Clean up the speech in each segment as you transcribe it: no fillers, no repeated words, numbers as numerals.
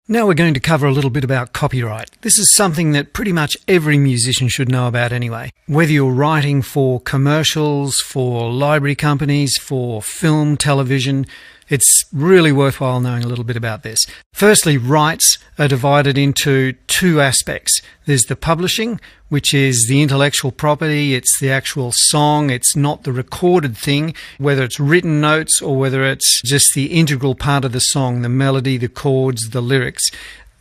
Now we're going to cover a little bit about copyright. This is something that pretty much every musician should know about anyway. Whether you're writing for commercials, for library companies, for film, television, it's really worthwhile knowing a little bit about this. Firstly, rights are divided into two aspects. There's the publishing, which is the intellectual property. It's the actual song. It's not the recorded thing, whether it's written notes or whether it's just the integral part of the song, the melody, the chords, the lyrics.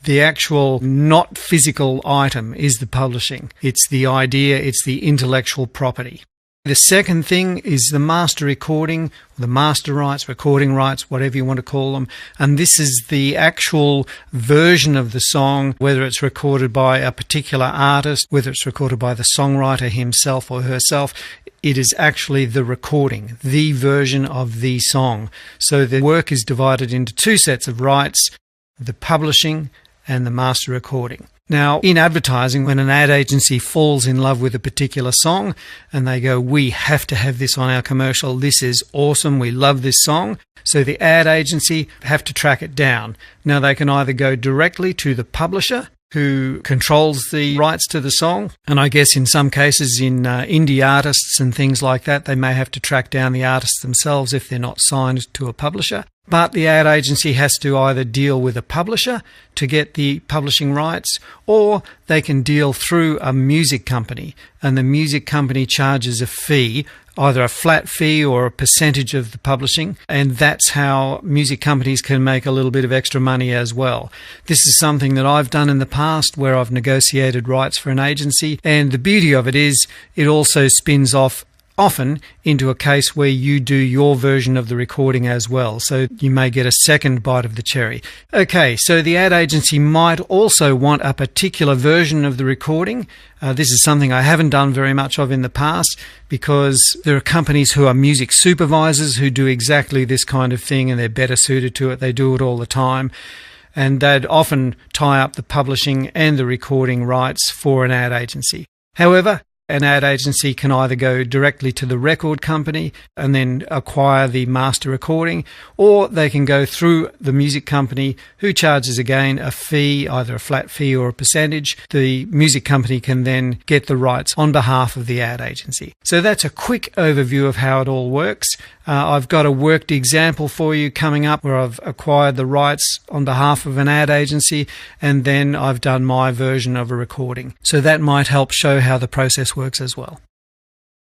The actual not physical item is the publishing. It's the idea. It's the intellectual property. The second thing is the master recording, the master rights, recording rights, whatever you want to call them. And this is the actual version of the song, whether it's recorded by a particular artist, whether it's recorded by the songwriter himself or herself. It is actually the recording, the version of the song. So the work is divided into two sets of rights, the publishing and the master recording. Now, in advertising, when an ad agency falls in love with a particular song and they go, we have to have this on our commercial, this is awesome, we love this song, so the ad agency have to track it down. Now, they can either go directly to the publisher, who controls the rights to the song, and I guess in some cases in indie artists and things like that, they may have to track down the artists themselves if they're not signed to a publisher. But the ad agency has to either deal with a publisher to get the publishing rights, or they can deal through a music company, and the music company charges a fee, either a flat fee or a percentage of the publishing, and that's how music companies can make a little bit of extra money as well. This is something that I've done in the past where I've negotiated rights for an agency, and the beauty of it is it also spins off often into a case where you do your version of the recording as well. So you may get a second bite of the cherry. Okay, so the ad agency might also want a particular version of the recording. This is something I haven't done very much of in the past because there are companies who are music supervisors who do exactly this kind of thing and they're better suited to it. They do it all the time. And they'd often tie up the publishing and the recording rights for an ad agency. However, an ad agency can either go directly to the record company and then acquire the master recording, or they can go through the music company who charges again a fee, either a flat fee or a percentage. The music company can then get the rights on behalf of the ad agency. So that's a quick overview of how it all works. I've got a worked example for you coming up where I've acquired the rights on behalf of an ad agency and then I've done my version of a recording. So that might help show how the process works as well.